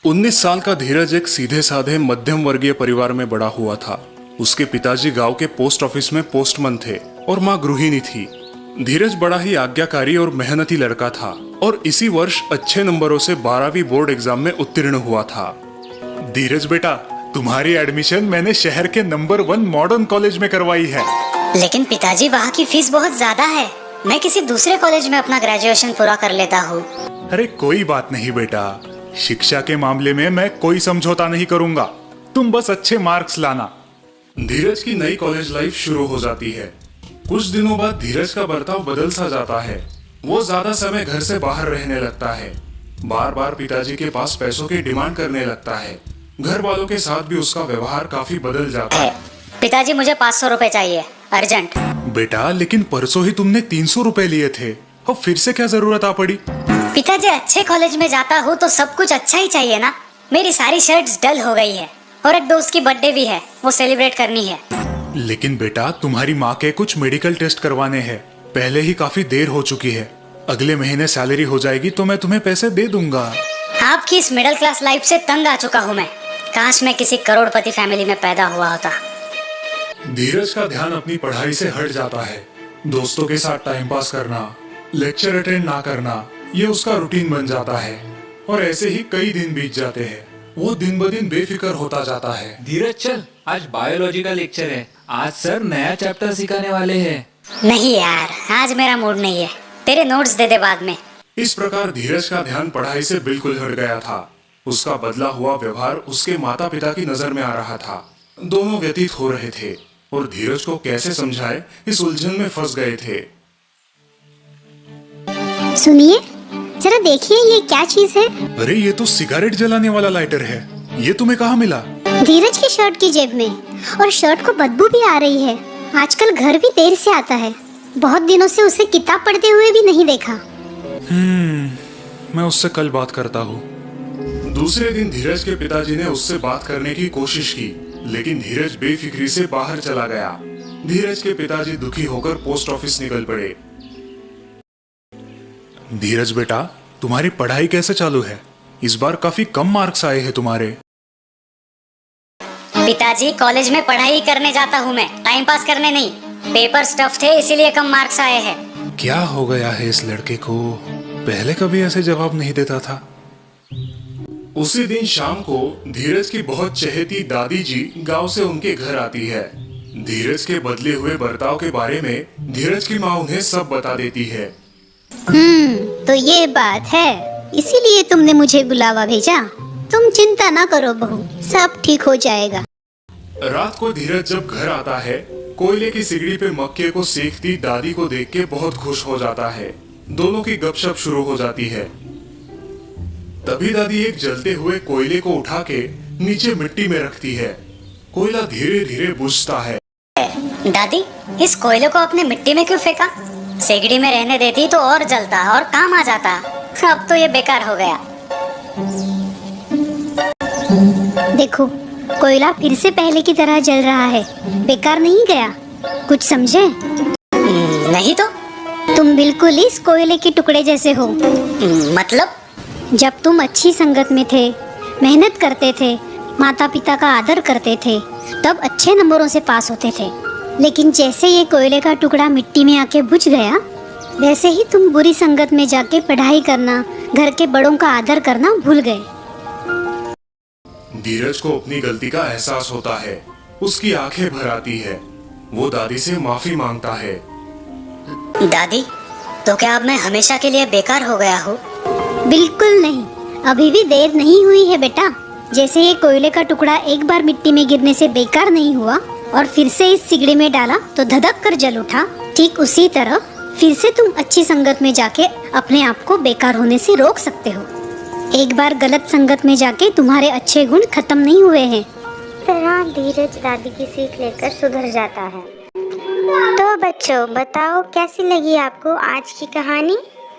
19 साल का धीरज एक सीधे साधे मध्यम वर्गीय परिवार में बड़ा हुआ था। उसके पिताजी गांव के पोस्ट ऑफिस में पोस्टमैन थे और माँ गृहिणी थी। धीरज बड़ा ही आज्ञाकारी और मेहनती लड़का था और इसी वर्ष अच्छे नंबरों से 12वीं बोर्ड एग्जाम में उत्तीर्ण हुआ था। धीरज बेटा, तुम्हारी एडमिशन मैंने शहर के नंबर 1 मॉडर्न कॉलेज में करवाई है। लेकिन पिताजी, वहाँ की फीस बहुत ज्यादा है। मैं किसी दूसरे कॉलेज में अपना ग्रेजुएशन पूरा कर लेता हूँ। अरे कोई बात नहीं बेटा, शिक्षा के मामले में मैं कोई समझौता नहीं करूंगा। तुम बस अच्छे मार्क्स लाना। धीरज की नई कॉलेज लाइफ शुरू हो जाती है। कुछ दिनों बाद धीरज का बर्ताव बदल सा जाता है। वो ज्यादा समय घर से बाहर रहने लगता है। बार बार पिताजी के पास पैसों की डिमांड करने लगता है। घर वालों के साथ भी उसका व्यवहार काफी बदल जाता है। पिताजी, मुझे 500 रुपए चाहिए, अर्जेंट। बेटा, लेकिन परसों ही तुमने 300 रुपए लिए थे और फिर से क्या जरूरत आ पड़ी? पिताजी, अच्छे कॉलेज में जाता हूँ तो सब कुछ अच्छा ही चाहिए ना। मेरी सारी शर्ट्स डल हो गई है और एक दोस्त की बर्थडे भी है, वो सेलिब्रेट करनी है। लेकिन बेटा, तुम्हारी माँ के कुछ मेडिकल टेस्ट करवाने हैं। पहले ही काफी देर हो चुकी है। अगले महीने सैलरी हो जाएगी तो मैं तुम्हें पैसे दे दूंगा। आपकी इस मिडिल क्लास लाइफ से तंग आ चुका हूँ मैं। काश मैं किसी करोड़पति फैमिली में पैदा हुआ होता। धीरज का ध्यान अपनी पढ़ाई से हट जाता है। दोस्तों के साथ टाइम पास करना, लेक्चर अटेंड ना करना, ये उसका रूटीन बन जाता है और ऐसे ही कई दिन बीत जाते हैं। वो दिन ब दिन बेफिक्र होता जाता है। धीरज चल, आज बायोलॉजी का लेक्चर है। आज सर नया चैप्टर सिखाने वाले हैं। नहीं यार, आज मेरा मूड नहीं है। तेरे नोट्स दे दे बाद में। इस प्रकार धीरज का ध्यान पढ़ाई से बिल्कुल हट गया था। उसका बदला हुआ व्यवहार उसके माता पिता की नजर में आ रहा था। दोनों व्यतीत हो रहे थे और धीरज को कैसे समझाए, इस उलझन में फंस गए थे। सुनिए, जरा देखिए ये क्या चीज है। अरे ये तो सिगरेट जलाने वाला लाइटर है। ये तुम्हें कहाँ मिला? धीरज की शर्ट की जेब में, और शर्ट को बदबू भी आ रही है। आजकल घर भी देर से आता है। बहुत दिनों से उसे किताब पढ़ते हुए भी नहीं देखा। मैं उससे कल बात करता हूँ। दूसरे दिन धीरज के पिताजी ने उससे बात करने की कोशिश की, लेकिन धीरज बेफिक्री से बाहर चला गया। धीरज के पिताजी दुखी होकर पोस्ट ऑफिस निकल पड़े। धीरज बेटा, तुम्हारी पढ़ाई कैसे चालू है? इस बार काफी कम मार्क्स आए हैं तुम्हारे। पिताजी, कॉलेज में पढ़ाई करने जाता हूँ मैं, टाइम पास करने नहीं। पेपर स्टफ थे इसीलिए कम मार्क्स आए हैं। क्या हो गया है इस लड़के को? पहले कभी ऐसे जवाब नहीं देता था। उसी दिन शाम को धीरज की बहुत चहेती दादी जी गांव से उनके घर आती है। धीरज के बदले हुए बर्ताव के बारे में धीरज की माँ उन्हें सब बता देती है। तो ये बात है, इसीलिए तुमने मुझे बुलावा भेजा। तुम चिंता ना करो बहू, सब ठीक हो जाएगा। रात को धीरज जब घर आता है, कोयले की सिगड़ी पे मक्के को सेकती दादी को देख के बहुत खुश हो जाता है। दोनों की गपशप शुरू हो जाती है। तभी दादी एक जलते हुए कोयले को उठा के नीचे मिट्टी में रखती है। कोयला धीरे धीरे बुझता है। दादी, इस कोयले को आपने मिट्टी में क्यों फेंका? सेगड़ी में रहने देती तो और जलता और काम आ जाता। अब तो ये बेकार हो गया। देखो, कोयला फिर से पहले की तरह जल रहा है। बेकार नहीं गया। कुछ समझे? नहीं तो। तुम बिल्कुल इस कोयले के टुकड़े जैसे हो। मतलब? जब तुम अच्छी संगत में थे, मेहनत करते थे, माता पिता का आदर करते थे, तब अच्छे नंबरों से पास होते थे। लेकिन जैसे ये कोयले का टुकड़ा मिट्टी में आके बुझ गया, वैसे ही तुम बुरी संगत में जाके पढ़ाई करना, घर के बड़ों का आदर करना भूल गए। धीरज को अपनी गलती का एहसास होता है। उसकी आंखें भर आती है। वो दादी से माफी मांगता है। दादी, तो क्या अब मैं हमेशा के लिए बेकार हो गया हूँ? बिल्कुल नहीं, अभी भी देर नहीं हुई है बेटा। जैसे ये कोयले का टुकड़ा एक बार मिट्टी में गिरने से बेकार नहीं हुआ और फिर से इस सिगड़ी में डाला तो धधक कर जल उठा, ठीक उसी तरह फिर से तुम अच्छी संगत में जाके अपने आप को बेकार होने से रोक सकते हो। एक बार गलत संगत में जाके तुम्हारे अच्छे गुण खत्म नहीं हुए हैं। तरह धीरज दादी की सीख लेकर सुधर जाता है। तो बच्चों, बताओ कैसी लगी आपको आज की कहानी?